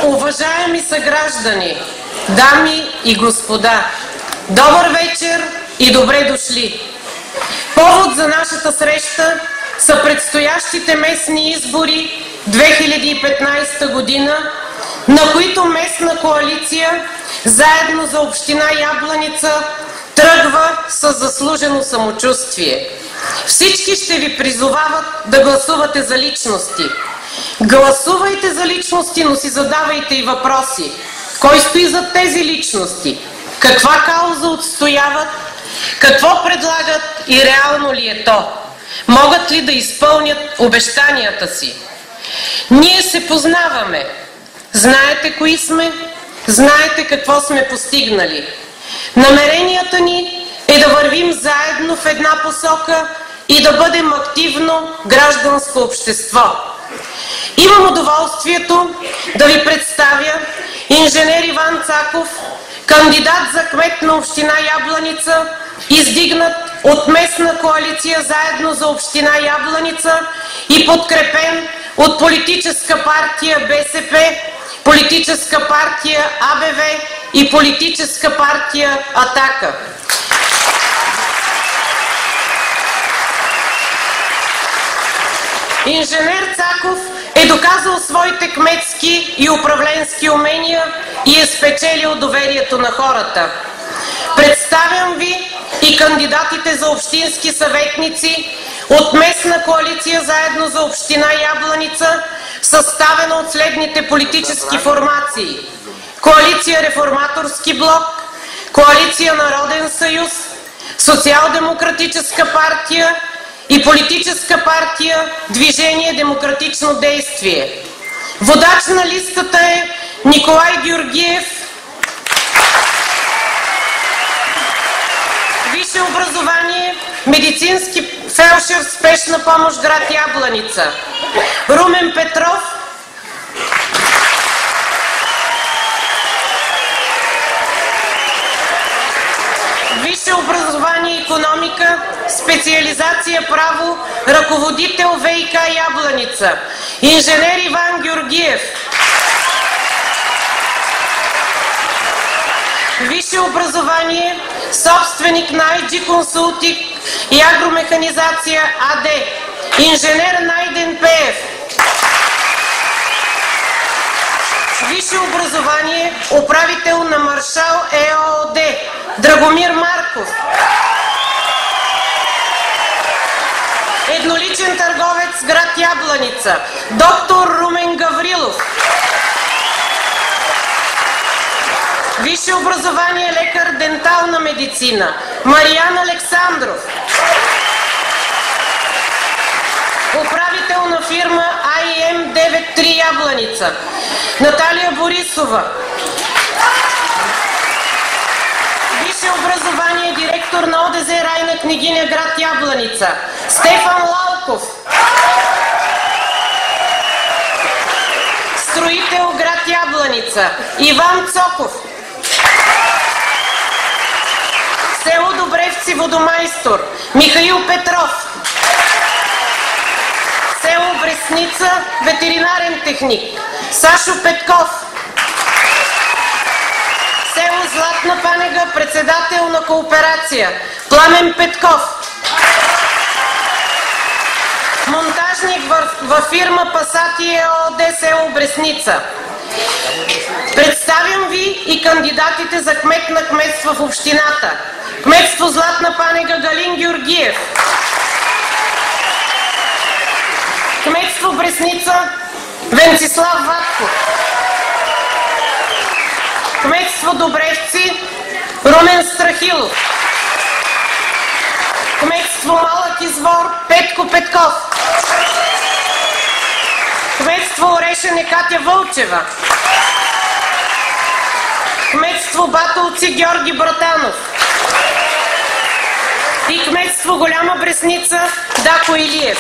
Уважаеми съграждани, дами и господа, добър вечер и добре дошли! Повод за нашата среща са предстоящите местни избори 2015 година, на които местна коалиция заедно за община Ябланица тръгва с заслужено самочувствие. Всички ще ви призовават да гласувате за личности. Гласувайте за личности, но си задавайте и въпроси. Кой стои зад тези личности? Каква кауза отстояват? Какво предлагат и реално ли е то? Могат ли да изпълнят обещанията си? Ние се познаваме. Знаете кои сме? Знаете какво сме постигнали. Намеренията ни е да вървим заедно в една посока и да бъдем активно гражданско общество. Имам удоволствието да ви представя инженер Иван Цаков, кандидат за кмет на община Ябланица, издигнат от местна коалиция заедно за община Ябланица и подкрепен от политическа партия БСП, политическа партия АБВ и политическа партия „Атака“. Инженер Цаков е доказал своите кметски и управленски умения и е спечелил доверието на хората. Представям ви и кандидатите за общински съветници от местна коалиция заедно за община Ябланица, съставена от следните политически формации: Коалиция Реформаторски блок, Коалиция Народен съюз, Социал-демократическа партия и политическа партия Движение демократично действие. Водач на листата е Николай Георгиев. Висше образование, медицински фелдшер, спешна помощ, град Ябланица. Румен Петров. Висше образование икономика, специализация право, ръководител ВиК Ябланица. Инженер Иван Георгиев. Висше образование, собственик на IG Консултинг и агромеханизация АД. Инженер Найден Пеев. Висше образование, управител на Маршал ЕООД. Драгомир Марков. Едноличен търговец, град Ябланица. Доктор Румен Гаврилов. Висше образование, лекар, дентална медицина. Мариан Александров. Управител на фирма IM 93 Ябланица. Наталия Борисова. Висше образование, директор на ОДЗ Райна княгиня, град Ябланица. Стефан Лалков. Строител, град Ябланица. Иван Цоков. Село Добревци, водомайстор. Михаил Петров. Село Бресница, ветеринарен техник. Сашо Петков. Село Златна Панега, председател на кооперация. Пламен Петков. Монтажник във фирма Пасати ЕООД, село Бресница. Представям ви и кандидатите за кмет на кметство в общината. Кметство Златна Панега Галин Георгиев. Кметство Бресница Венцислав Ватков. Кметство Добревци Румен Страхилов. Кметство Малък Извор Петко Петков. Кметство Орешене Катя Вълчева. Кметство Батолци Георги Братанов. И кметство Голяма Бресница Дако Илиев.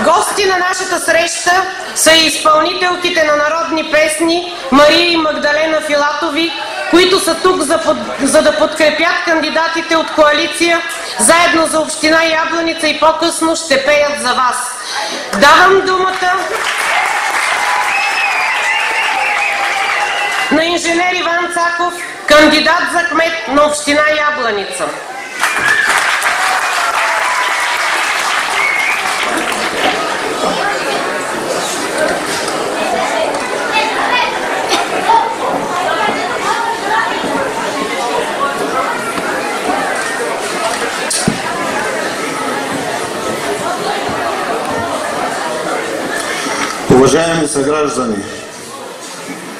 Гости на нашата среща са и изпълнителките на народни песни Мария и Магдалена Филатови, които са тук за да подкрепят кандидатите от коалиция Заедно за община Ябланица и по-късно ще пеят за вас. Давам думата на инженер Иван Цаков, кандидат за кмет на община Ябланица. Уважаеми съграждани,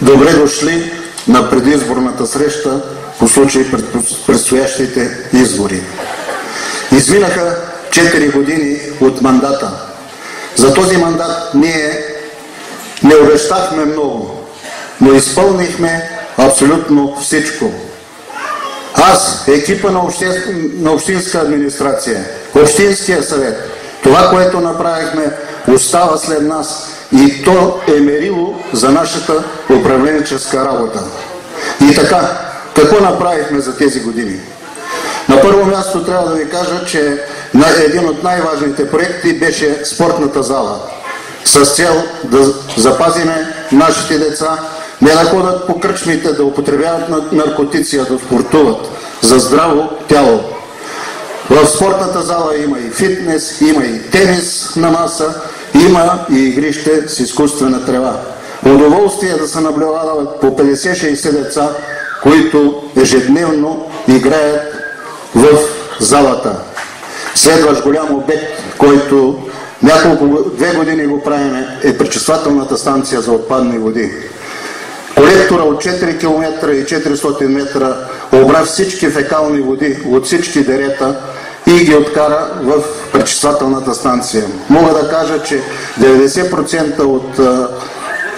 добре дошли на предизборната среща по случай предстоящите избори. Изминаха 4 години от мандата. За този мандат ние не обещахме много, но изпълнихме абсолютно всичко. Аз, екипа на общинска администрация, Общинския съвет, това, което направихме, остава след нас и то е мерило за нашата управленческа работа. И така, какво направихме за тези години? На първо място трябва да ви кажа, че един от най-важните проекти беше спортната зала, с цел да запазиме нашите деца, не да ходят по кръчмите, да употребяват наркотици, а да спортуват за здраво тяло. В спортната зала има и фитнес, има и тенис на маса, има и игрище с изкуствена трева. Удоволствие да се наблюдават по 50-60 деца, които ежедневно играят в залата. Следващ голям обект, който 2 години го правим, е пречиствателната станция за отпадни води. Колектора от 4 км и 400 метра обра всички фекални води от всички дерета и ги откара в пречиствателната станция. Мога да кажа, че 90% от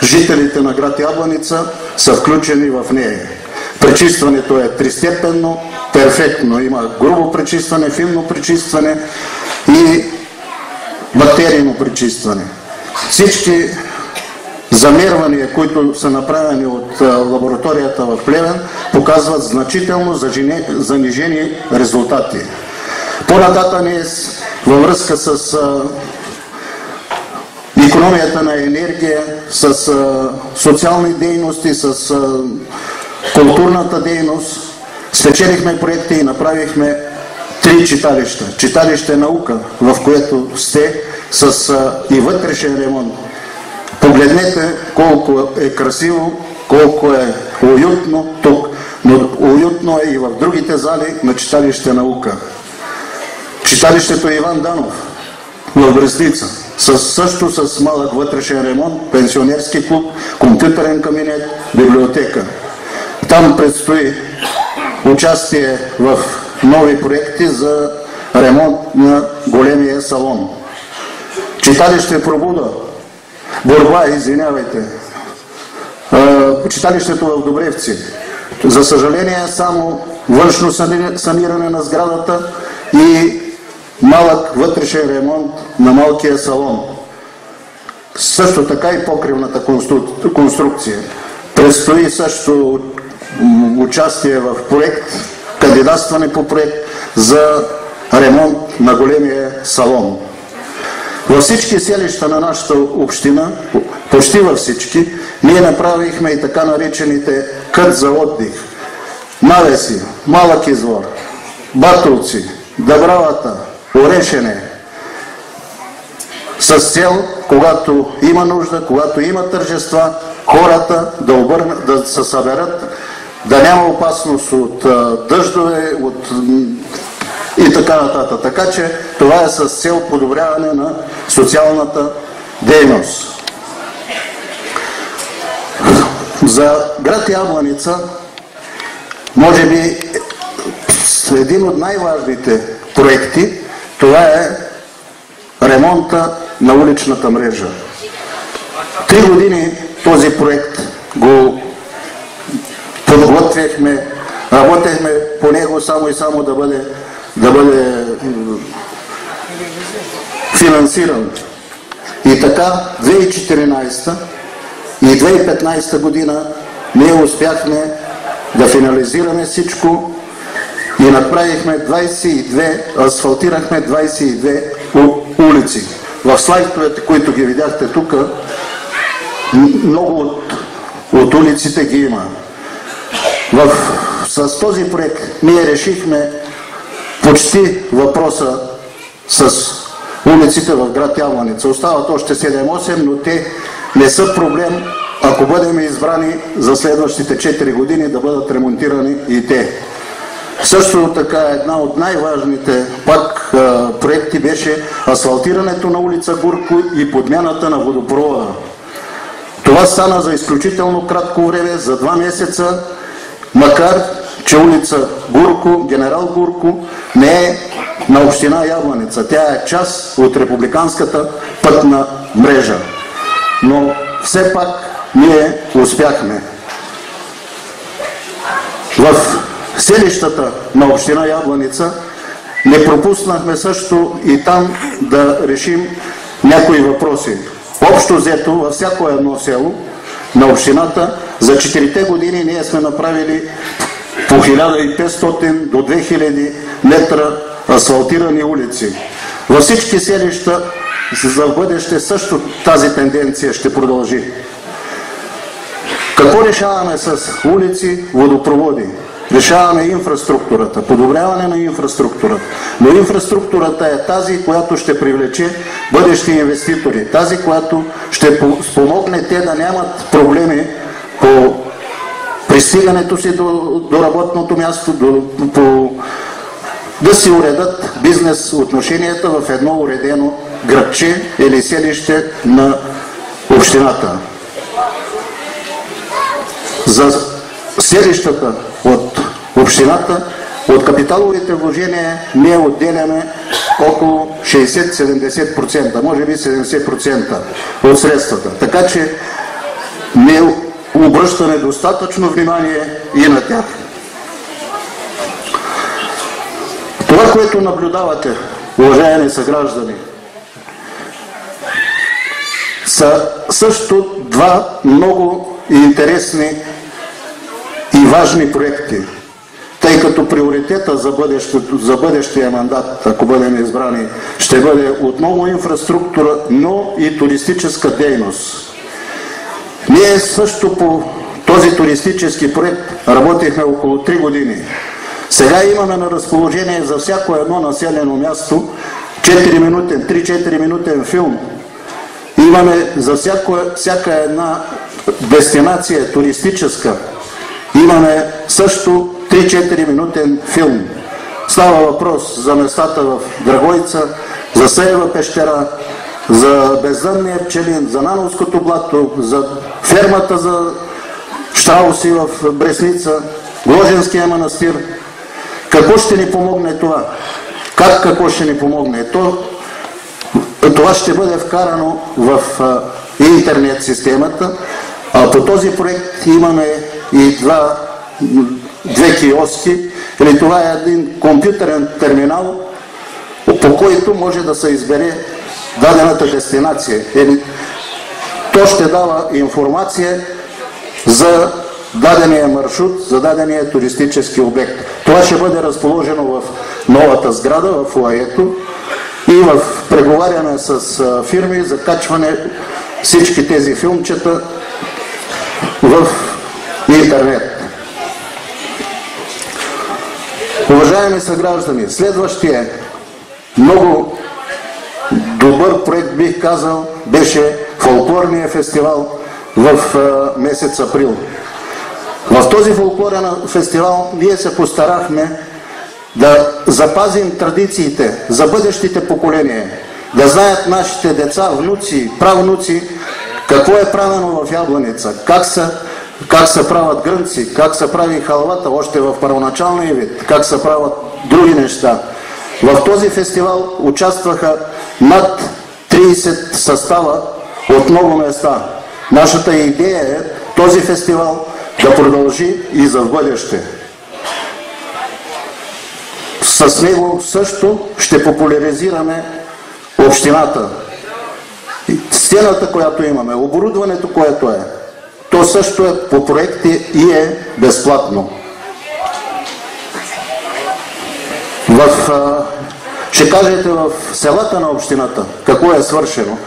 жителите на град Ябланица са включени в нея. Пречистването е тристепенно, перфектно. Има грубо пречистване, финно пречистване и бактерийно пречистване. Всички замервания, които са направени от лабораторията в Плевен, показват значително занижени резултати. По-нататък ние във връзка с икономията на енергия, с социални дейности, с културната дейност, спечелихме проекти и направихме 3 читалища. Читалище наука, в което сте, с и вътрешен ремонт. Погледнете колко е красиво, колко е уютно тук, но уютно е и в другите зали на читалище наука. Читалището Иван Данов в Бресница, също с малък вътрешен ремонт, пенсионерски клуб, компютърен кабинет, библиотека. Там предстои участие в нови проекти за ремонт на големия салон. Читалище Пробуда, читалището в Добревци. За съжаление, само външно саниране на сградата и малък вътрешен ремонт на малкия салон. Също така и покривната конструкция. Предстои също участие в проект, кандидатстване по проект за ремонт на големия салон. Във всички селища на нашата община, почти във всички, ние направихме и така наречените кът за отдих. Навеси, Малък Извор, Батолци, Дъбравата, Орешене, с цел, когато има нужда, когато има тържества, хората да се съберат, да няма опасност от дъждове, и така нататък. Така че това е с цел подобряване на социалната дейност. За град Ябланица, може би един от най-важните проекти, това е ремонта на уличната мрежа. 3 години този проект го подготвяхме, работехме по него само и само да бъде финансиран. И така 2014 и 2015 година ние успяхме да финализираме всичко и направихме асфалтирахме 22 улици. В слайдовете, които ги видяхте тук, много от улиците ги има. С този проект ние решихме почти въпроса с улиците в град Ябланица. Остават още 7-8, но те не са проблем, ако бъдем избрани за следващите 4 години да бъдат ремонтирани и те. Също така една от най-важните проекти беше асфалтирането на улица Гурко и подмяната на водопровода. Това стана за изключително кратко време, за 2 месеца, макар че улица Гурко, Генерал Гурко, не е на община Ябланица. Тя е част от републиканската пътна мрежа. Но все пак ние успяхме. В селищата на община Ябланица не пропуснахме също и там да решим някои въпроси. Общо взето във всяко едно село на общината за 4 години ние сме направили по 1500 до 2000 метра асфалтирани улици. Във всички селища за бъдеще също тази тенденция ще продължи. Какво решаваме с улици, водопроводи? Решаваме инфраструктурата, подобряване на инфраструктурата. Но инфраструктурата е тази, която ще привлече бъдещи инвеститори. Тази, която ще спомогне те да нямат проблеми по пристигането си до работното място, да си уредат бизнес отношенията в едно уредено градче или селище на общината. За селищата от общината, от капиталовите вложения ние отделяме около 60-70%, може би 70% от средствата. Така че ние обръщаме достатъчно внимание и на тях. Това, което наблюдавате, уважаеми съграждани, са също 2 много интересни и важни проекти, тъй като приоритета за бъдещия мандат, ако бъдем избрани, ще бъде отново инфраструктура, но и туристическа дейност. Ние също по този туристически проект работихме около 3 години. Сега имаме на разположение за всяко едно населено място 3-4 минутен филм. Имаме за всяка една дестинация туристическа. Имаме също 3-4 минутен филм. Става въпрос за местата в Драгойца, за Сеева пещера, за Бездънния пчелин, за Нановското блато, за фермата за щрауси в Бресница, Гложенския манастир. Какво ще ни помогне това? Какво ще ни помогне? Това ще бъде вкарано в интернет системата. По този проект имаме и 2 киоски. Това е един компютърен терминал, по който може да се избере дадената дестинация. То ще дава информация за дадения маршрут, за дадения туристически обект. Това ще бъде разположено в новата сграда, в фоайето, и в преговаряне с фирми за качване всички тези филмчета в интернет. Уважаеми съграждани, следващия много добър проект, бих казал, беше фолклорния фестивал в месец април. В този фолклорен фестивал ние се постарахме да запазим традициите за бъдещите поколения, да знаят нашите деца, внуци, правнуци какво е правено в Ябланица, как се правят грънци, как се прави халвата още в първоначалния вид, как се правят други неща. В този фестивал участваха над 30 състава от много места. Нашата идея е този фестивал да продължи и за в бъдеще. С него също ще популяризираме общината. Сцената, която имаме, оборудването, което е, то също е по проекти и е безплатно. Ще кажете в селата на общината какво е свършено.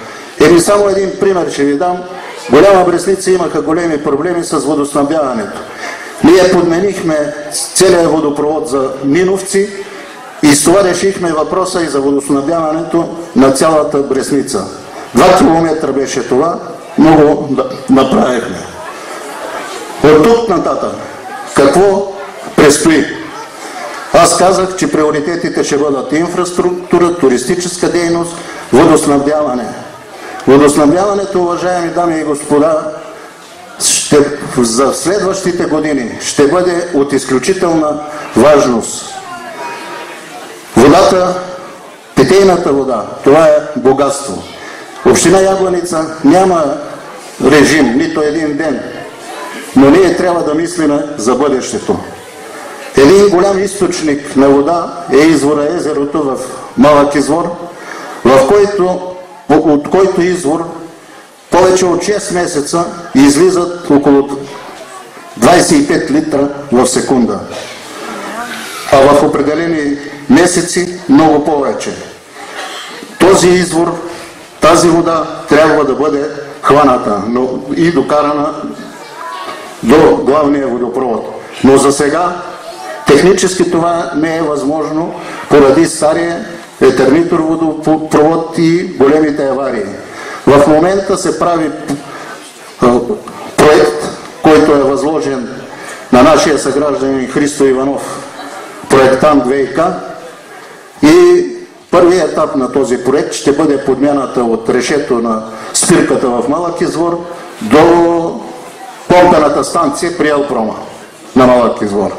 Еми само един пример ще ви дам. Голяма Брестница имаха големи проблеми с водоснабдяването. Ние подменихме целият водопровод за Миновци и с това решихме въпроса и за водоснабдяването на цялата Брестница. 2 километра беше това, много направихме. От тук нататък, какво предстои? Аз казах, че приоритетите ще бъдат инфраструктура, туристическа дейност, водоснабдяване. Водоснабдяването, уважаеми дами и господа, за следващите години ще бъде от изключителна важност. Водата, питейната вода, това е богатство. Община Ябланица няма режим, нито един ден, но ние трябва да мислим за бъдещето. Един голям източник на вода е извора езерото в Малък извор, от който извор повече от 6 месеца излизат около 25 литра в секунда. А в определени месеци много повече. Този извор, тази вода трябва да бъде хваната и докарана до главния водопровод. Но за сега технически това не е възможно поради стария етернитор водопровод и големите аварии. В момента се прави проект, който е възложен на нашия съгражданин Христо Иванов, проектант ВиК, и първият етап на този проект ще бъде подмяната от решето на спирката в Малък извор до помпената станция при Елпрома на Малък извор.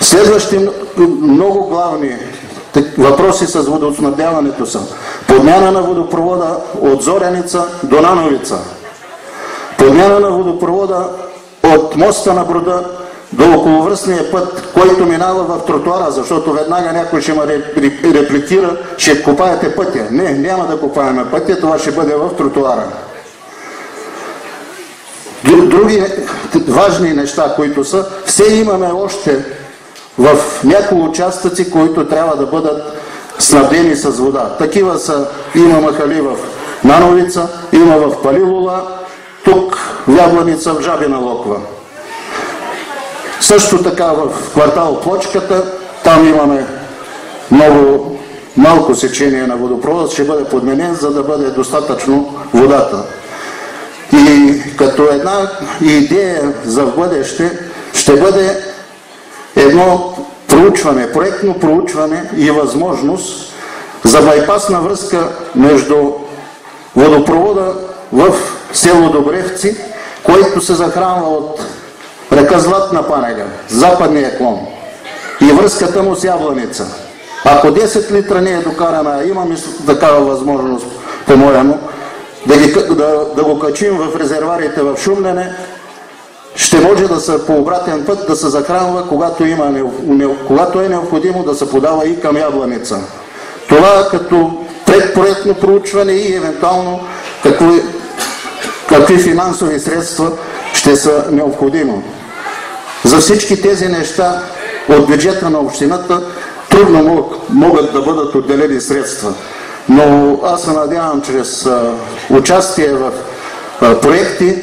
Следващи много главни въпроси с водоснабдяването са подмяна на водопровода от Зоряница до Нановица, подмяна на водопровода от моста на Брода до околовръстния път, който минава в тротуара, защото веднага някой ще ме репликира, ще копаете пътя. Не, няма да копаеме пътя, това ще бъде в тротуара. Други важни неща, които са, все имаме още в някои участъци, които трябва да бъдат снабдени с вода. Такива са, има махали в Нановица, има в Палилула, тук в Ябланица, в Жабина Локва. Също така в квартал Плочката, там имаме много малко сечение на водопровод, ще бъде подменен, за да бъде достатъчно водата. И като една идея за бъдеще ще бъде едно проучване, проектно проучване и възможност за байпасна връзка между водопровода в село Добревци, който се захранва от река Златна Панега, западния клон, и връзката му с Ябланица. Ако 10 литра не е докарана, имаме такава възможност, по-моему, да го качим в резерварите в Шумлене, ще може да се по обратен път да се захранва, когато е необходимо да се подава и към Ябланица. Това като предпроектно проучване и евентуално какви финансови средства ще са необходимо. За всички тези неща от бюджета на общината трудно могат да бъдат отделени средства. Но аз се надявам чрез участие в проекти,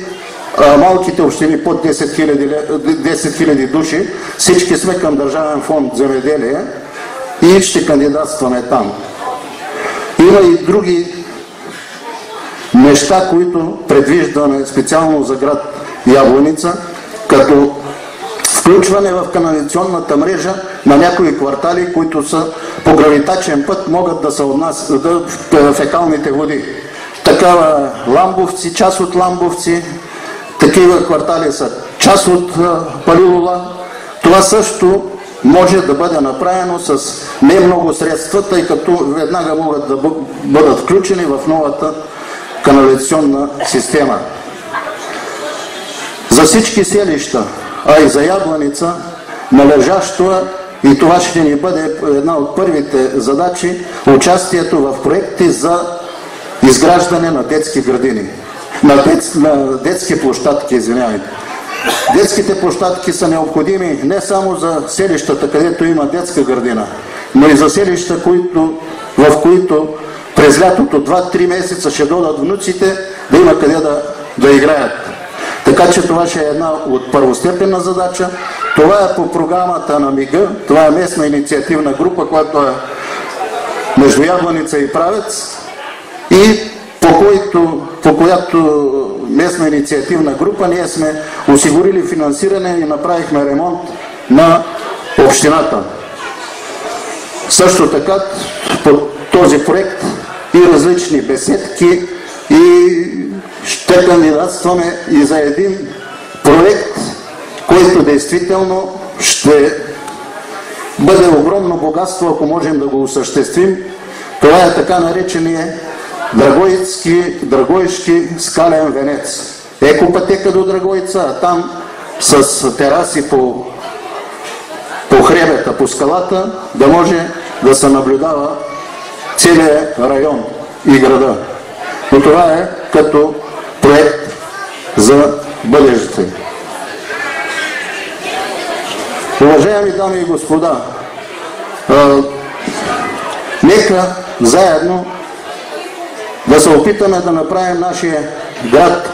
малките общини под 10 000 души, всички сме към Държавен фонд земеделие и ще кандидатстваме там. И Има и други неща, които предвиждаме специално за град Ябланица, като включване в канализационната мрежа на някои квартали, които са по гравитачен път могат да се отнасят фекалните води. Такава Ламбовци, част от Ламбовци, такива квартали са част от Палилула. Това също може да бъде направено с не много средства, тъй като веднага могат да бъдат включени в новата канализационна система. За всички селища, а и за Ябланица, належащо е, и това ще ни бъде една от първите задачи, участието в проекти за изграждане на детски градини, на детски площадки, извинявайте. Детските площадки са необходими не само за селищата, където има детска градина, но и за селища, в които през лятото 2-3 месеца ще дойдат внуците, да има къде да играят. Така че това ще е една от първостепенна задача. Това е по програмата на МИГ, това е местна инициативна група, която е между Ябланица и Правец, и по която местна инициативна група ние сме осигурили финансиране и направихме ремонт на общината. Също така по този проект и различни беседки, и ще кандидатстваме и за един проект, който действително ще бъде огромно богатство, ако можем да го осъществим. Това е така наречения Драгойски скален венец. Екопътека до Драгойца, а там с тераси по хребета, по скалата, да може да се наблюдава целият район и града. Но това е като проект за бъдещето. Уважаеми дами и господа, нека заедно да се опитаме да направим нашия град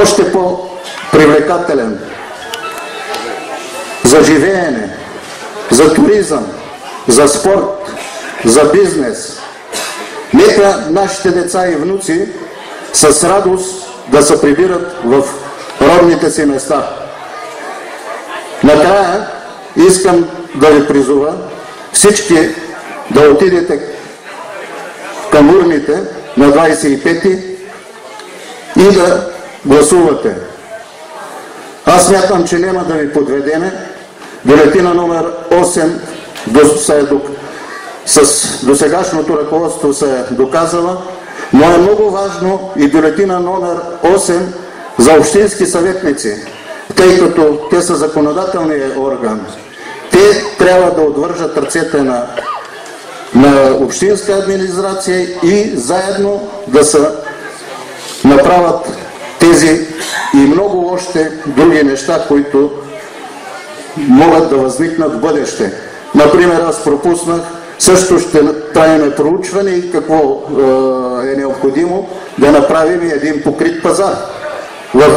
още по-привлекателен за живеене, за туризъм, за спорт, за бизнес. Нека нашите деца и внуци с радост да се прибират в родните си места. Накрая искам да ви призова всички да отидете към урните на 25-ти и да гласувате. Аз смятам, че няма да ви подведеме. Бюлетина номер 8 с досегашното ръководство се е доказала, но е много важно и бюлетина номер 8 за общински съветници, тъй като те са законодателният орган. Те трябва да отвържат ръцете на общинска администрация и заедно да се направят тези и много още други неща, които могат да възникнат в бъдеще. Например, аз пропуснах, също ще правим проучване и какво е необходимо да направим един покрит пазар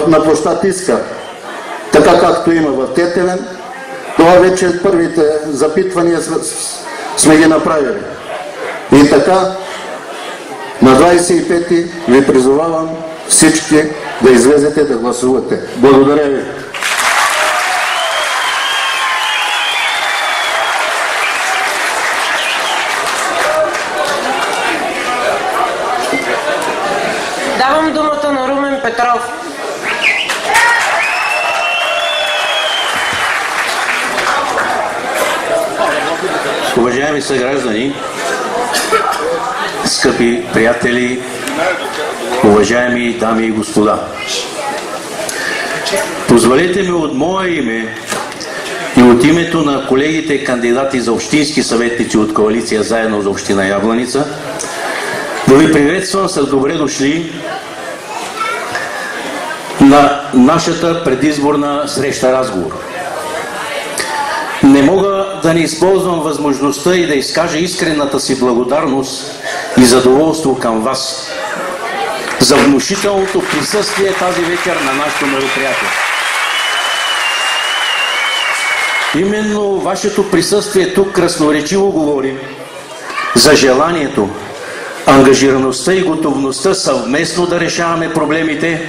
на площад Иска, така както има в Тетевен. Това вече първите запитвания сме ги направили. И така, на 25-ти ви призовавам всички да излезете да гласувате. Благодаря ви. Давам думата на Румен Петров. Уважаеми съграждани, скъпи приятели, уважаеми дами и господа, позволете ми от мое име и от името на колегите кандидати за общински съветници от коалиция Заедно за община Ябланица да ви приветствам с добре дошли на нашата предизборна среща-разговор. Не мога да не използвам възможността и да изкажа искрената си благодарност и задоволство към вас за внушителното присъствие тази вечер на нашето мероприятие. Именно вашето присъствие тук красноречиво говори за желанието, ангажираността и готовността съвместно да решаваме проблемите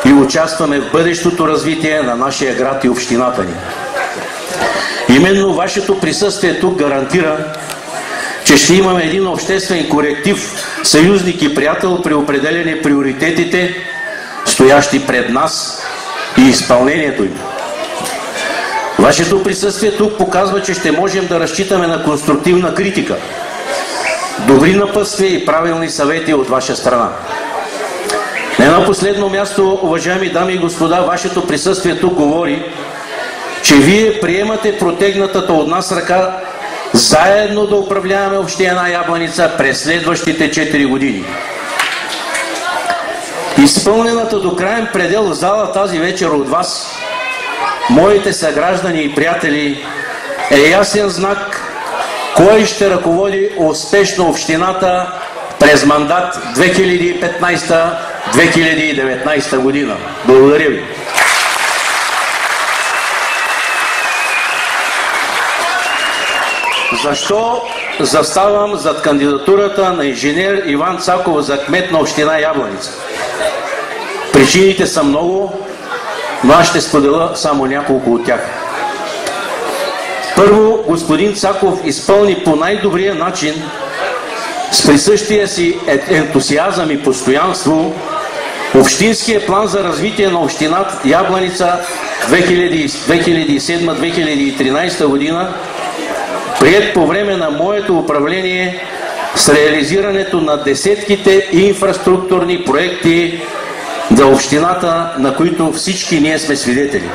и участваме в бъдещото развитие на нашия град и общината ни. Именно вашето присъствие тук гарантира, че ще имаме един обществен коректив, съюзник и приятел при определяне приоритетите, стоящи пред нас и изпълнението им. Вашето присъствие тук показва, че ще можем да разчитаме на конструктивна критика, добри напътствия и правилни съвети от ваша страна. Не на последно място, уважаеми дами и господа, вашето присъствие тук говори, че вие приемате протегнатата от нас ръка заедно да управляваме община Ябланица през следващите 4 години. Изпълнената до краен предел в зала тази вечер от вас, моите съграждани и приятели, е ясен знак кой ще ръководи успешно общината през мандат 2015-2019 година. Благодаря ви. Защо заставам зад кандидатурата на инженер Иван Цаков за кмет на община Ябланица? Причините са много, но аз ще споделя само няколко от тях. Първо, господин Цаков изпълни по най-добрия начин с присъщия си ентусиазъм и постоянство Общинския план за развитие на общината Ябланица 2007-2013 година, приет по време на моето управление с реализирането на десетките инфраструктурни проекти за общината, на които всички ние сме свидетели.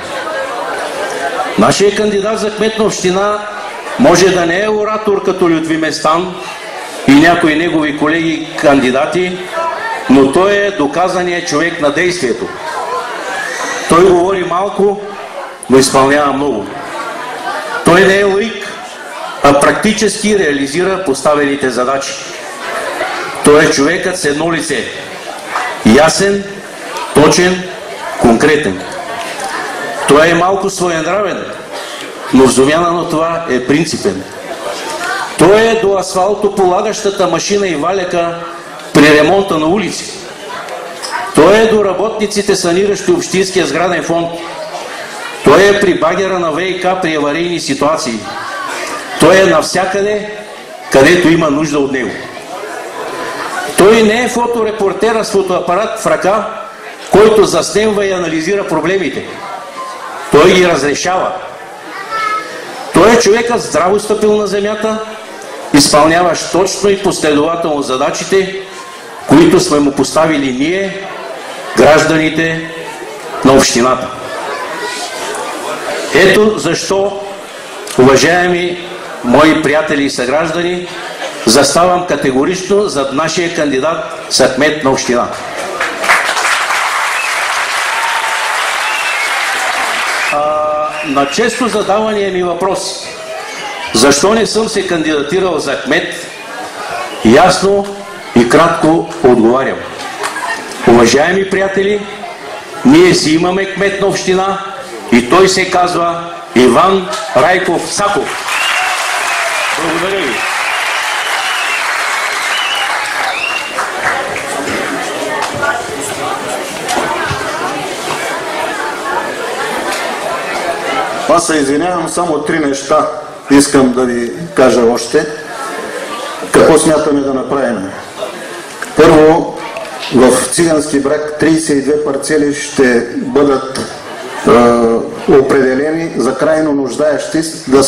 Нашият кандидат за кмет на община може да не е оратор като Лютви Местан и някои негови колеги кандидати, но той е доказаният човек на действието. Той говори малко, но изпълнява много. Той не е лаик, а практически реализира поставените задачи. Той е човекът с едно лице. Ясен, точен, конкретен. Той е малко своенравен, но в замяна на това е принципен. Той е до асфалтополагащата машина и валяка при ремонта на улици. Той е до работниците, саниращи общинския сграден фонд. Той е при багера на ВиК при аварийни ситуации. Той е навсякъде, където има нужда от него. Той не е фоторепортера с фотоапарат в ръка, който заснема и анализира проблемите. Той ги разрешава. Той е човекът здраво стъпил на земята, изпълняващ точно и последователно задачите, които сме му поставили ние, гражданите на общината. Ето защо, уважаеми мои приятели и съграждани, заставам категорично зад нашия кандидат за кмет на общината. На често задавания ми въпрос, защо не съм се кандидатирал за кмет, ясно и кратко отговарям. Уважаеми приятели, ние си имаме кмет на община и той се казва Иван Райков Цаков. Благодаря ви. Аз се извинявам, само 3 неща искам да ви кажа още. Какво смятаме да направим? Първо, в Цигански бряг 32 парцели ще бъдат определени за крайно нуждаещи да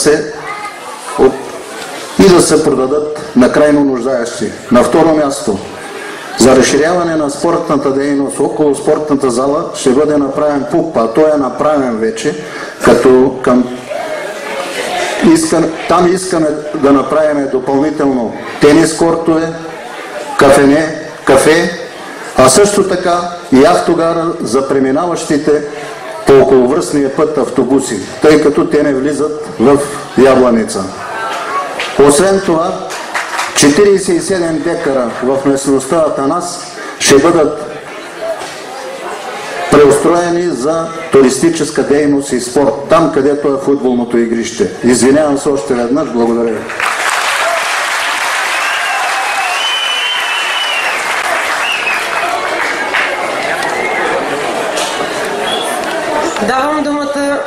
се продадат на крайно нуждаещи. На второ място, за разширяване на спортната дейност около спортната зала ще бъде направен ПУП, а той е направен вече, като там искаме да направим допълнително тенис кортове, кафе, а също така и автогара за преминаващите по околовръстния път автобуси, тъй като те не влизат в Ябланица. Освен това, 47 декара в местността Атанас ще бъдат преустроени за туристическа дейност и спорт, там където е футболното игрище. Извинявам се още веднъж, благодаря.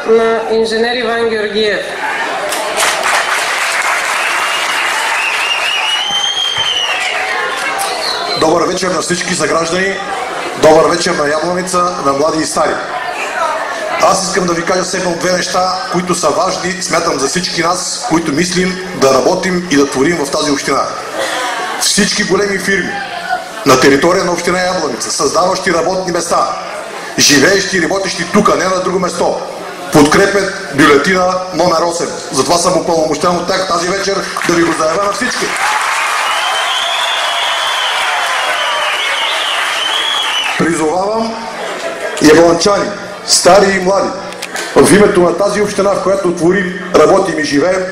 на инженер Иван Георгиев. Добър вечер на всички съграждани, добър вечер на Ябланица, на млади и стари. Аз искам да ви кажа само две неща, които са важни, смятам за всички нас, които мислим да работим и да творим в тази община. Всички големи фирми на територия на община Ябланица, създаващи работни места, живеещи и работещи тук, не на друго место, подкрепят бюлетина номер 8. Затова съм упълномощен от тях тази вечер да ви го заявя на всички. Призовавам ябланчани, стари и млади, в името на тази община, в която творим, работим и живеем,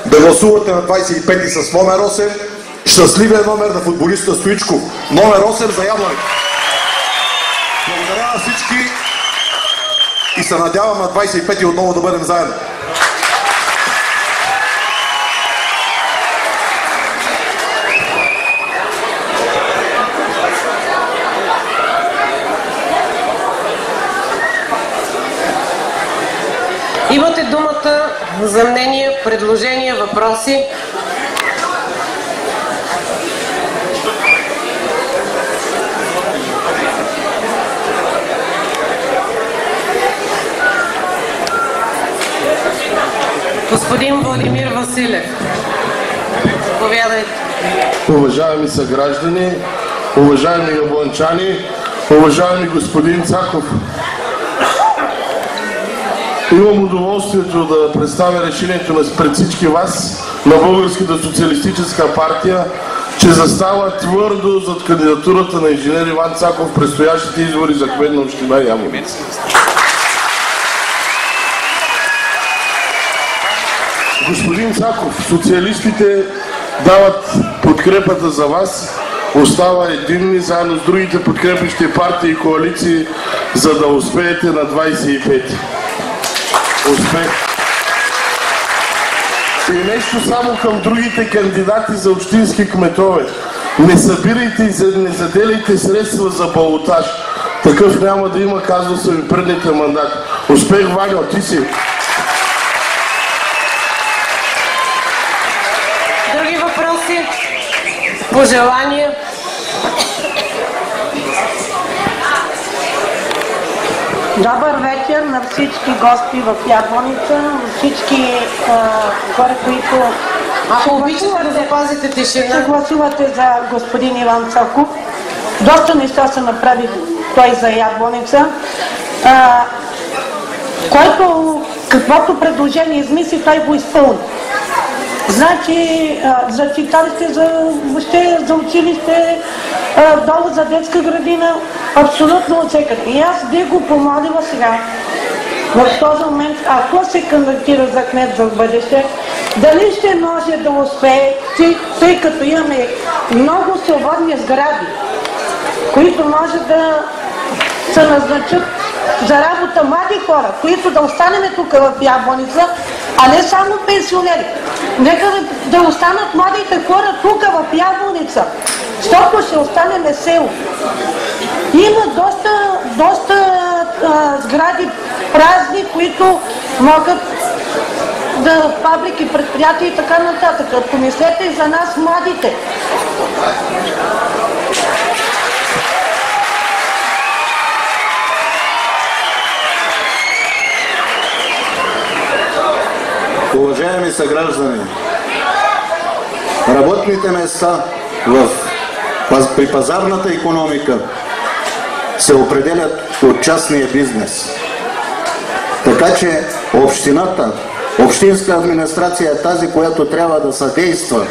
да гласувате на 25-ти с номер 8, щастливия номер на футболиста Стоичков, номер 8 за Ябланица. Благодаря на всички и се надявам на 25-ти отново да бъдем заедно. Имате думата за мнения, предложения, въпроси. Господин Владимир Василев, заповядайте. Уважаеми съграждани, уважаеми ябланчани, уважаеми господин Цаков, имам удоволствието да представя решението пред всички вас на Българската социалистическа партия, че застава твърдо зад кандидатурата на инженер Иван Цаков в предстоящите избори за кмет на община Ябланица. Господин Цаков, социалистите дават подкрепата за вас, остава единни заедно с другите подкрепящи партии и коалиции, за да успеете на 25-ти. Успех! И нещо само към другите кандидати за общински кметове. Не събирайте и не заделяйте средства за балотаж. Такъв няма да има, казва се ви предните мандати. Успех, Ваня, ти си! Други въпроси? Пожелания? Добър вечер на всички гости в Ябланица, всички хора, които Ако обичате да запазите тишина. гласувате за господин Иван Цаков. Доста неща се направи той за Ябланица. Който каквото предложение измисли, той го изпълни. Значи, за читалище, въобще за училище, долу за детска градина, абсолютно от всекъде. И аз бих го помолила сега, в този момент, ако се кандидатира за кмет за бъдеще, дали ще може да успее, тъй като имаме много свободни сгради, които може да се назначат за работа млади хора, които да останем тук в Ябланица, а не само пенсионери. Нека да останат младите хора тук в Ябланица, защото ще останем село. Има доста сгради празни, които могат да фабрики, предприятия и така нататък. Помислете и за нас, младите. Уважаеми съграждани, работните места при пазарната икономика се определят от частния бизнес. Така че общината, общинска администрация е тази, която трябва да съдейства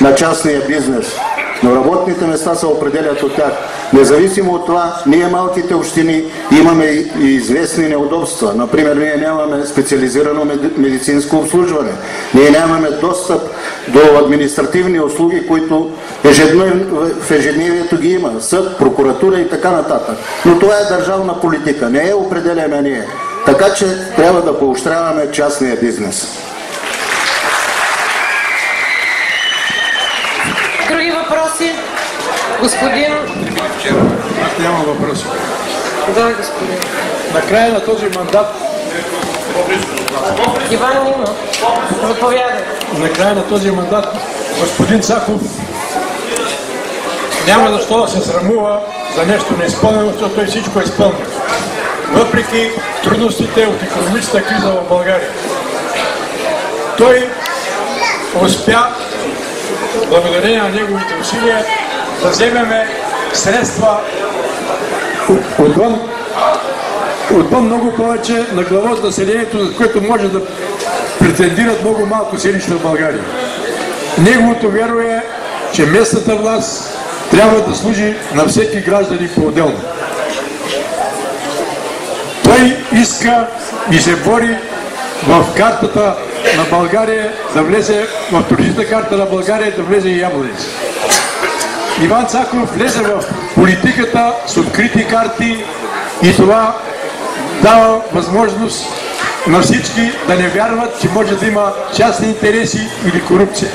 на частния бизнес. Но работните места се определят от тях. Независимо от това, ние малките общини имаме и известни неудобства. Например, ние нямаме специализирано медицинско обслужване. Ние нямаме достъп до административни услуги, които в ежедневието ги има. Съд, прокуратура и така нататък. Но това е държавна политика. Не я определяме ние. Така че трябва да поощряваме частния бизнес. Други въпроси? Господин... Аз нямам въпроси. Да, господин. На края на този мандат Иван Нинов, заповядай. На края на този мандат господин Цаков няма защо да се срамува за нещо неизпълнено, защото той всичко е изпълнил. Въпреки трудностите от икономическата криза в България. Той успя, благодарение на неговите усилия, да вземеме средства отвън много повече на глава от населението, за което може да претендират много малко селища в България. Неговото вяро е, че местната власт трябва да служи на всеки гражданин по-отделно. Той иска и се бори в картата на България да влезе, в туристическата карта на България да влезе и Ябланица. Иван Цаков влезе в политиката с открити карти и това дава възможност на всички да не вярват, че може да има частни интереси или корупция.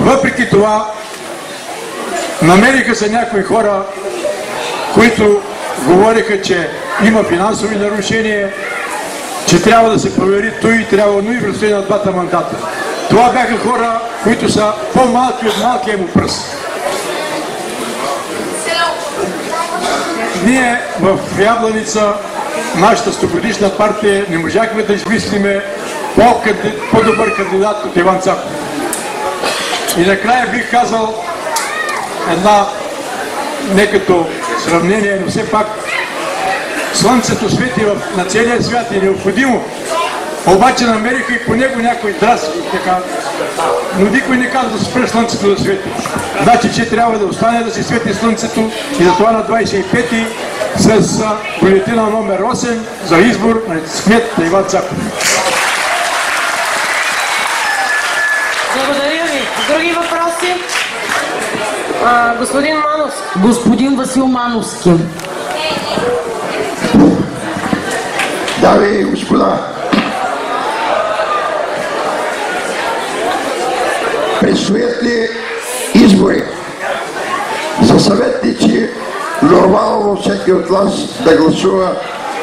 Въпреки това, намериха се някои хора, които говориха, че има финансови нарушения, че трябва да се провери той и трябва и в разстояние на двата мандата. Това бяха хора, които са по-малки от малкия му пръст. Ние в Ябланица, нашата 100-годишна партия, не можахме да измислиме по-добър кандидат от Иван Цаков. И накрая бих казал една, не като сравнение, но все пак слънцето свети на целия свят е необходимо. Обаче намериха и по него някои драски, така. Но никой не казва да спре слънцето да свети. Значи, че трябва да остане да се свети слънцето и за това на 25-ти с бюлетина номер 8 за избор на кмет на Иван Цаков. Благодаря ви. Други въпроси? Господин Мановски. Господин Васил Мановски. Дами и господа, предстоят ли избори за съветници? Нормално всеки от вас да гласува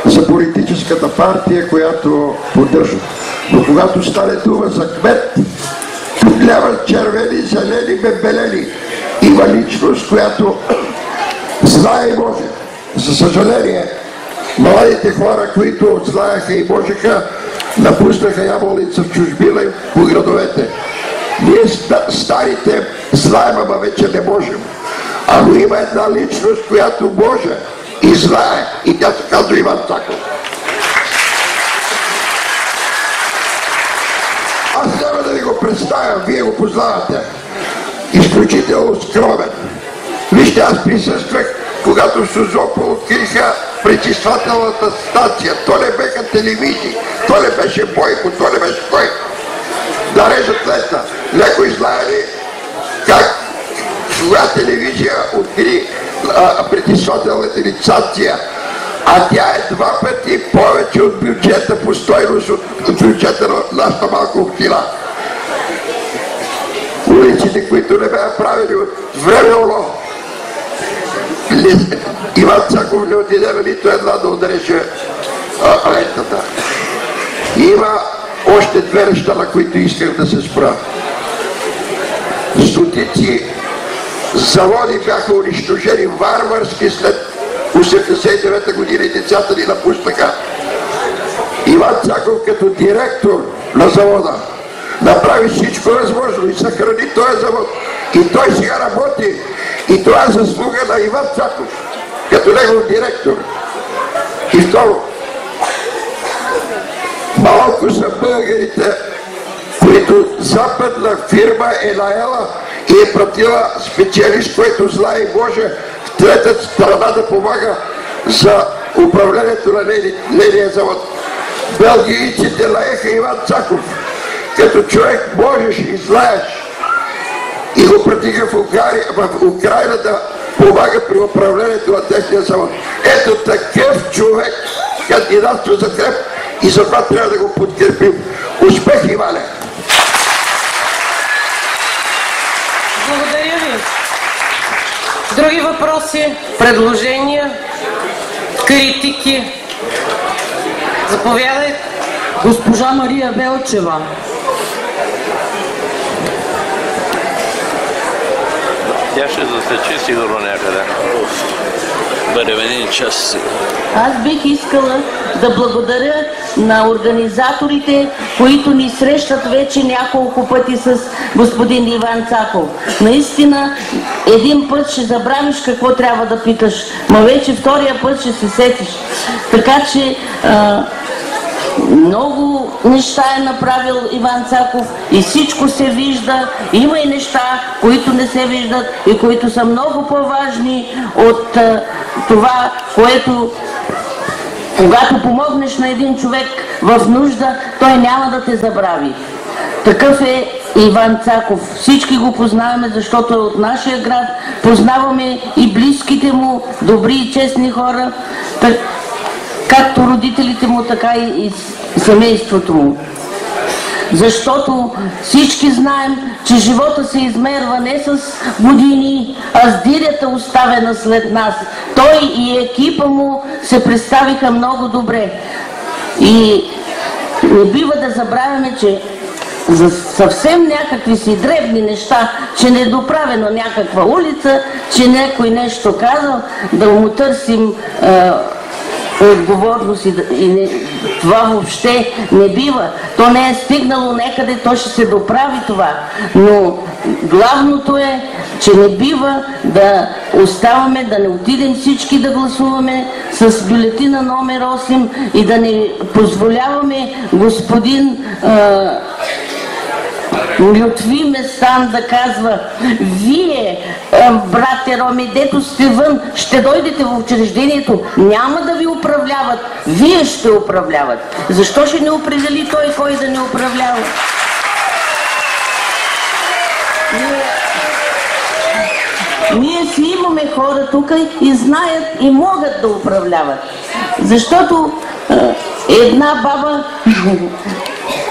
за политическата партия, която поддържа. Но когато стане дума за кмет, тук няма червени, зелени, бебелени. Има личност, която знае и може. За съжаление, младите хора, които знаеха и можеха, напуснаха Ябланица в чужбина и по градовете. Ние старите знаем, ама вече не можем. Ама има една личност, която може и знае, и тя се казва Иван Цаков. Аз няма да ви го представям, вие го познавате. Изключително скромен. Вижте, аз присъствах, когато в Созопол откриха пречиствателната станция. То не беха телевизии, то не беше Бойко, то не беше кой. Да режат лента. Някой знае ли как коя телевизия откри пречиствателната станция? А тя е 2 пъти повече от бюджета по стойност от бюджета на нашата малка община. Улиците, които не бяха правили от време Оло. Иван Цаков не отиде на нито една да удареше лентата. Има още 2 неща, на които исках да се спра. Стотици заводи бяха унищожени варварски след 1989 година и децата ни напуснаха. Иван Цаков като директор на завода направи всичко възможно и съхрани този завод. И той сега работи. И това е заслуга на Иван Цаков, като негов директор. И второ, малко са българите, които западна фирма е наела и е пратила специалист, който знае и може в трета страна да помага за управлението на нейния завод. Белгийците наеха Иван Цаков. Като човек можеш и знаеш. И го пратиха в Украйна да помага при управлението на техния завод. Ето такъв човек кандидатства за хлеб и за това трябва да го подкрепим. Успех, Иване! Благодаря ви. Други въпроси, предложения, критики? Заповядайте. Госпожа Мария Велчева. Тя ще засече сигурно някъде. Бъде един час. Аз бих искала да благодаря на организаторите, които ни срещат вече няколко пъти с господин Иван Цаков. Наистина, един път ще забравиш какво трябва да питаш, но вече втория път ще се сетиш. Така че много неща е направил Иван Цаков и всичко се вижда. Има и неща, които не се виждат и които са много по-важни от това, което когато помогнеш на един човек в нужда, той няма да те забрави. Такъв е Иван Цаков. Всички го познаваме, защото е от нашия град. Познаваме и близките му, добри и честни хора, както родителите му, така и семейството му. Защото всички знаем, че живота се измерва не с години, а с дирята, оставена след нас. Той и екипа му се представиха много добре. И не бива да забравяме, че за съвсем някакви си дребни неща, че не е доправено някаква улица, че някой нещо казал, да му търсим отговорност и това въобще не бива. То не е стигнало някъде, то ще се доправи това. Но главното е, че не бива да оставаме, да не отидем всички да гласуваме с бюлетина номер 8 и да не позволяваме господин Лютви Местан да казва: вие, брате Роми, дето сте вън, ще дойдете в учреждението, няма да ви управляват, вие ще управляват. Защо ще не определи той кой да не управлява? Ние си имаме хора тук и знаят и могат да управляват. Защото една баба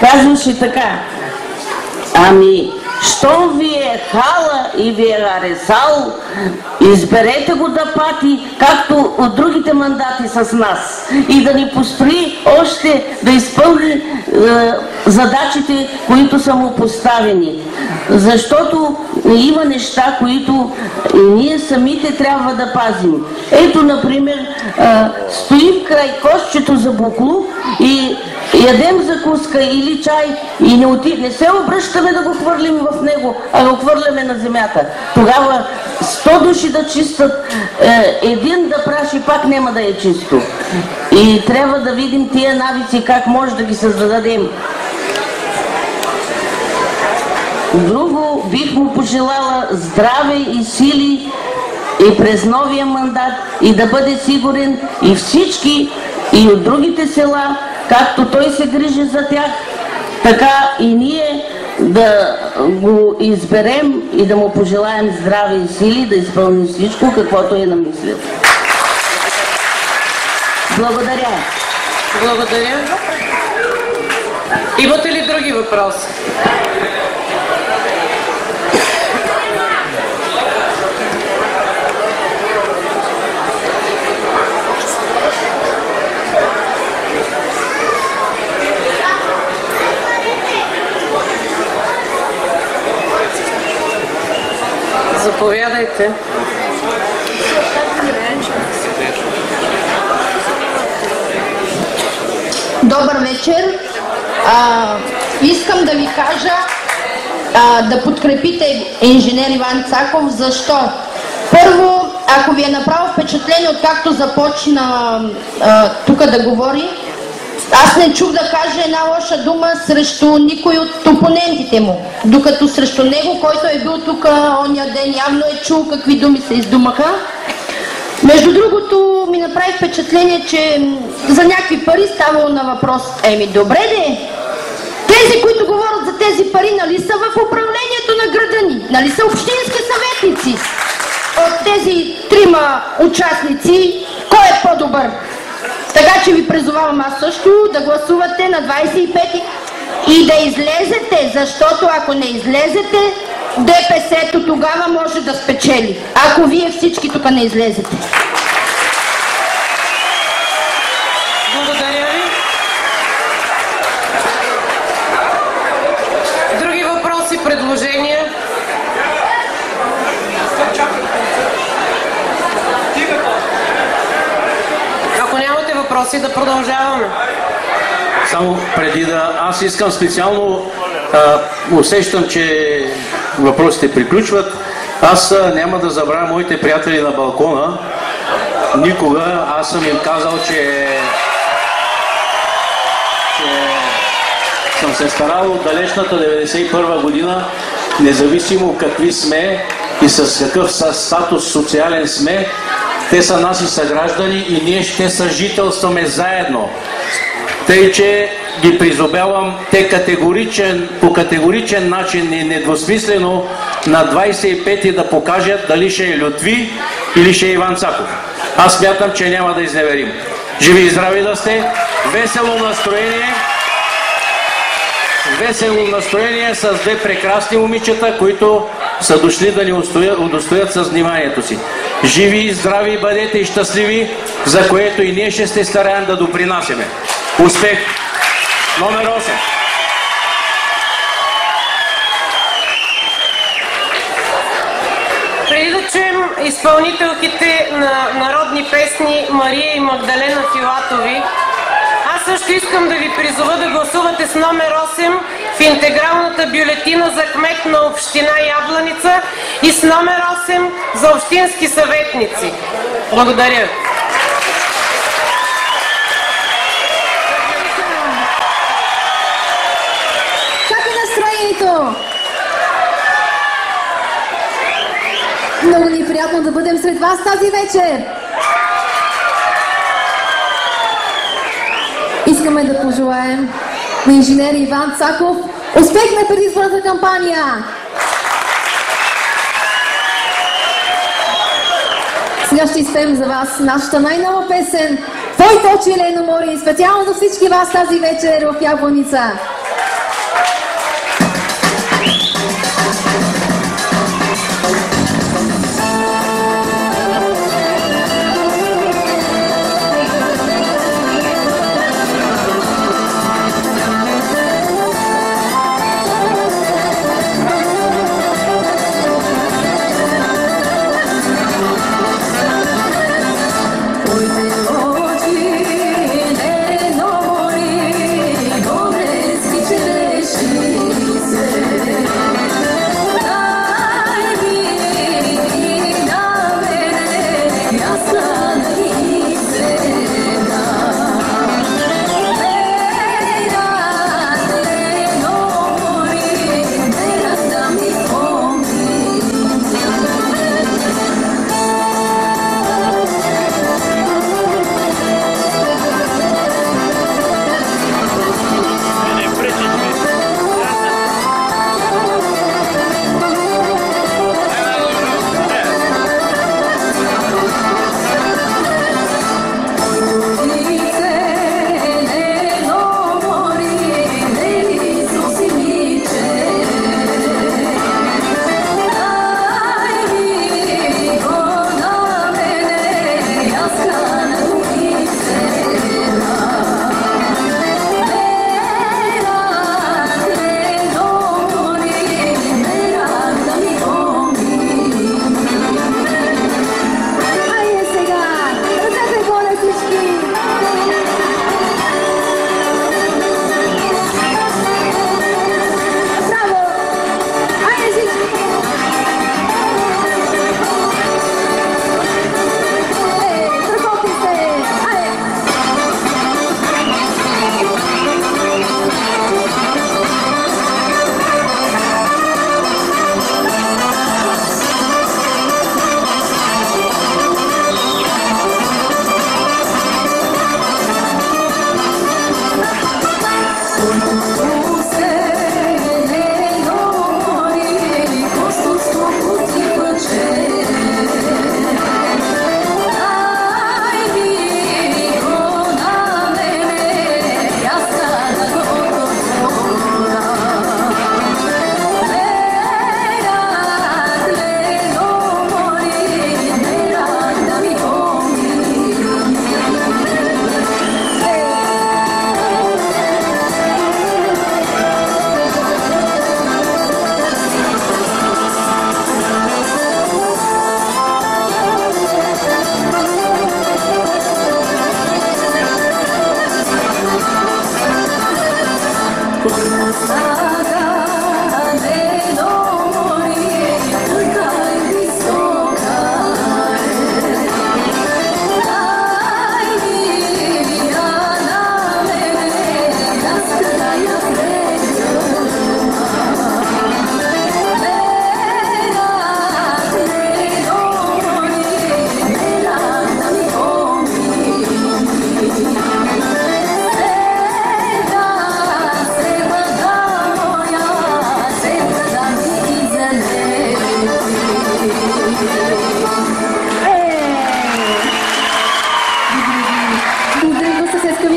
казваше така: ами, щом ви е хала и ви е харесал, изберете го да пати, както от другите мандати с нас, и да ни построи още, да изпълни задачите, които са му поставени. Защото има неща, които и ние самите трябва да пазим. Ето, например, стоим край кошчето за буклук и ядем закуска или чай и не се обръщаме да го хвърлим в него, а го хвърляме на земята. Тогава 100 души да чистят, един да праши, пак няма да е чисто. И трябва да видим тия навици как може да ги създадем. Друго бих му пожелала здраве и сили и през новия мандат, и да бъде сигурен и всички, и от другите села, както той се грижи за тях, така и ние да го изберем и да му пожелаем здраве и сили да изпълни всичко, каквото е намислил. Благодаря. Благодаря. Имате ли други въпроси? Заповядайте. Добър вечер. Искам да ви кажа да подкрепите инженер Иван Цаков. Защо? Първо, ако ви е направо впечатление, откакто започна тук да говори, аз не чух да каже една лоша дума срещу никой от опонентите му. Докато срещу него, който е бил тук оня ден, явно е чул какви думи се издумаха. Между другото, ми направи впечатление, че за някакви пари ставало на въпрос. Еми, добре де, тези, които говорят за тези пари, нали са в управлението на града ни? Нали са общински съветници? От тези трима участници, кой е по-добър? Така че ви призовавам аз също да гласувате на 25 и да излезете, защото ако не излезете, ДПС-то тогава може да спечели. Ако вие всички тук не излезете. Благодаря ви. да продължаваме. Само преди да... Аз искам специално... усещам, че въпросите приключват. Аз няма да забравя моите приятели на балкона. Никога. Аз съм им казал, че съм се старал от далечната 91 година, независимо какви сме и с какъв статус социален сме, те са наши съграждани и ние ще съжителстваме заедно. Тъй, че ги призовавам те по категоричен начин и недвусмислено на 25-ти да покажат дали ще е Лютви или ще е Иван Цаков. Аз смятам, че няма да изневерим. Живи и здрави да сте, весело настроение с две прекрасни момичета, които са дошли да ни удостоят с вниманието си. Живи, здрави бъдете и щастливи, за което и ние ще се стараем да допринасяме. Успех! Номер 8. Преди да чуем изпълнителките на народни песни Мария и Магдалена Филатови, аз също искам да ви призова да гласувате с номер 8 в интегралната бюлетина за кмет на община Ябланица и с номер 8 за общински съветници. Благодаря. Как е настроението? Много ни е приятно да бъдем сред вас тази вечер. Искаме да пожелаем на инженер Иван Цаков успех на предизборната кампания! Сега ще изпеем за вас нашата най-нова песен "Твоите очи е лено море", специално за всички вас тази вечер в Ябланица.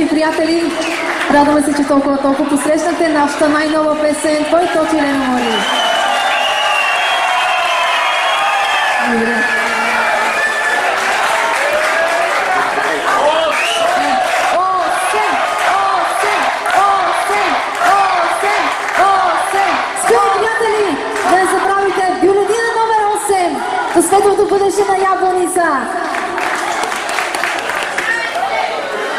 Приятели, радваме се, че толкова посрещнате нашата най-нова песен "Твой точи Елено Мори". Благодаря. Скъпи приятели, да не забравяйте бюлетина номер 8 за светлото бъдеще на Ябланица.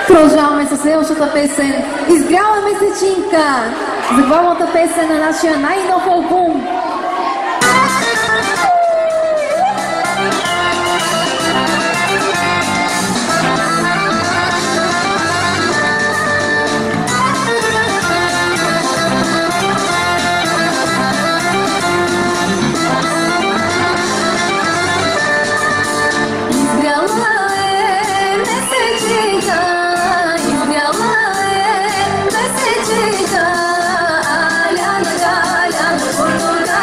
Продължаваме със следващата песен "Изгряла месечинка", заглавната песен на нашия най-нов албум. Alyana, Alyana,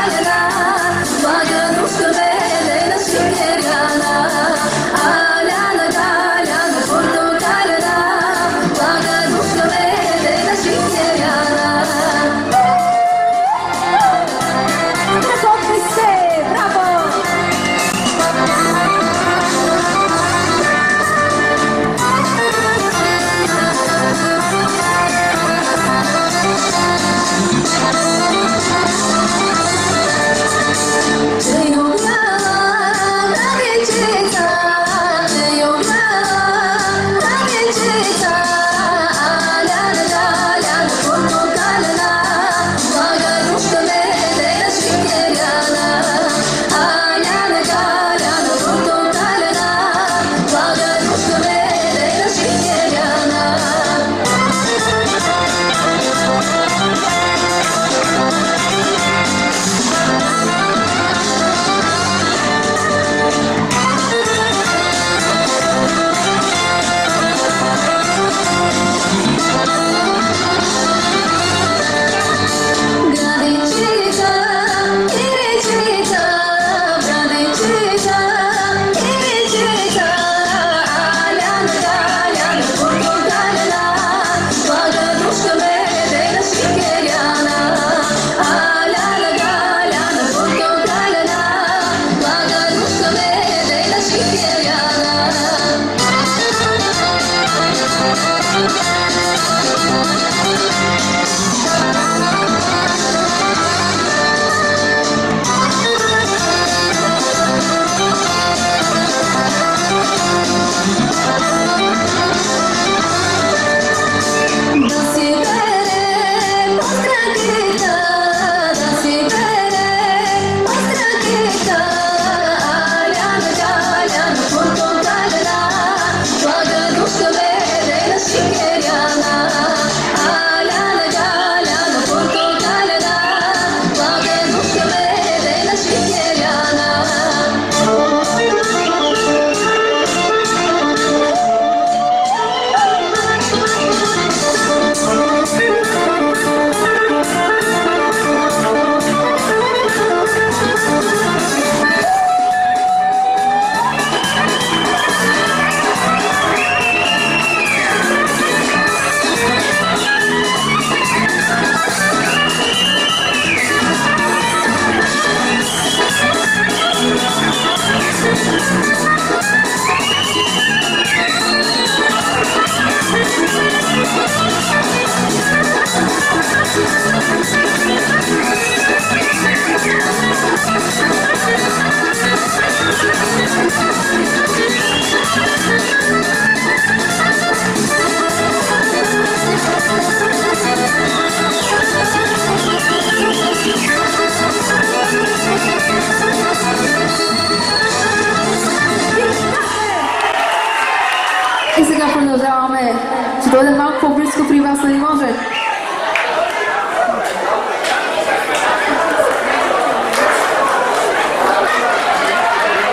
дойдем малко по-близко при вас, не може.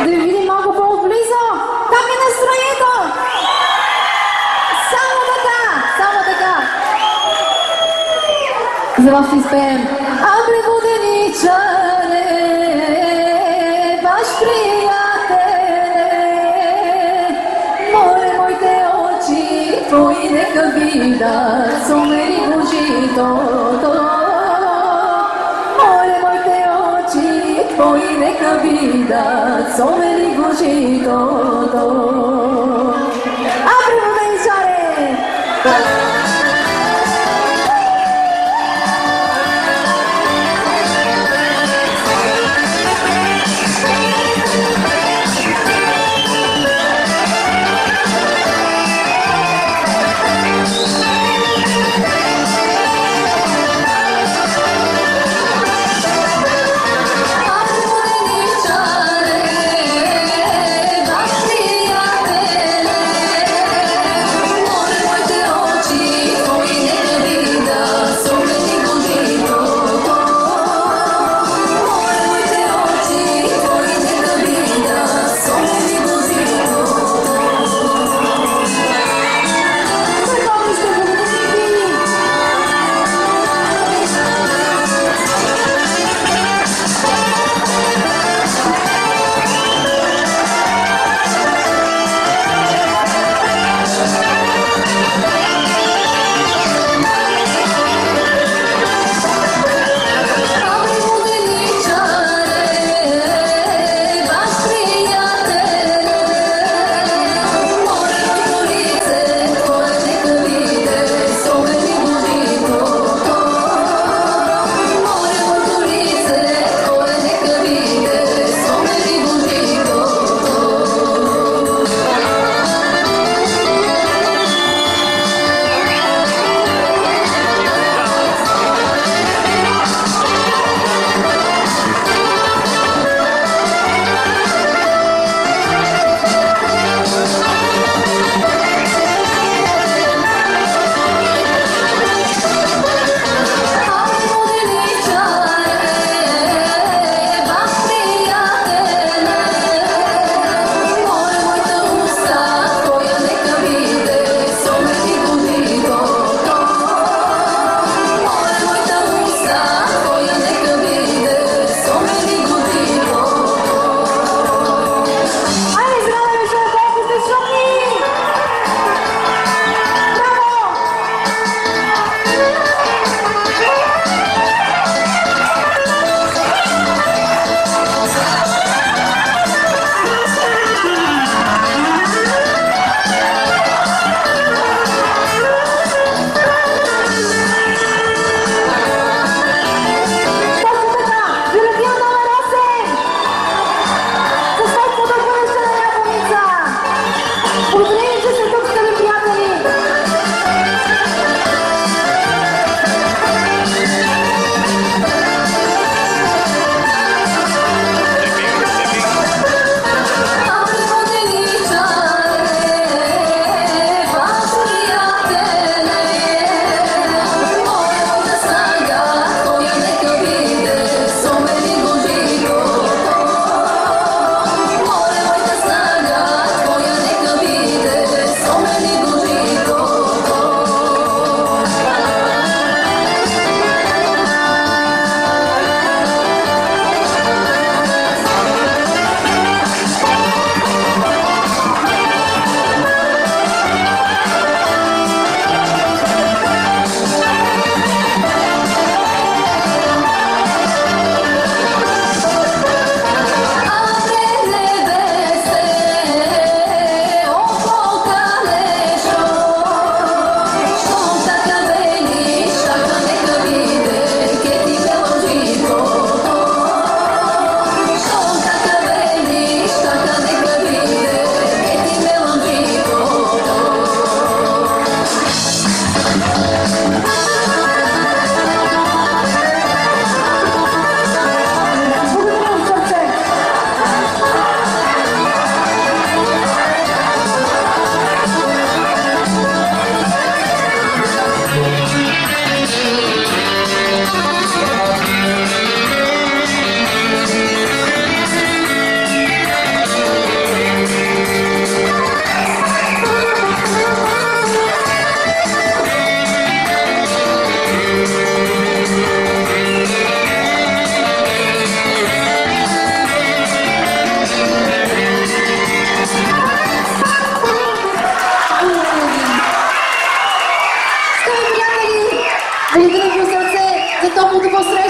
Да ви видим малко по-близо. Как е настроението? Само така, само така. За вас ще изпеем. Абре воденичаре, ваш приятеле, море моите очи, твои нека видят, сумери Божитото. Море моите очи, твои нека видят, сумери Божитото. Абре воденичаре! Vаш приятел,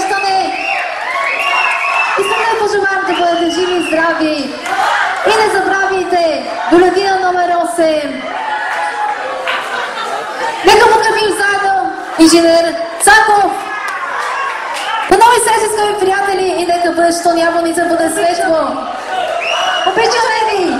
посрещане. Искам да ви пожелаем да бъдете живи и здрави. И не забравяйте, бюлетина номер 8. Нека подкрепим заедно инженер Цаков. До нови срещи, скъпи приятели, и нека бъдещето на Ябланица бъде светло. Обичаме ви!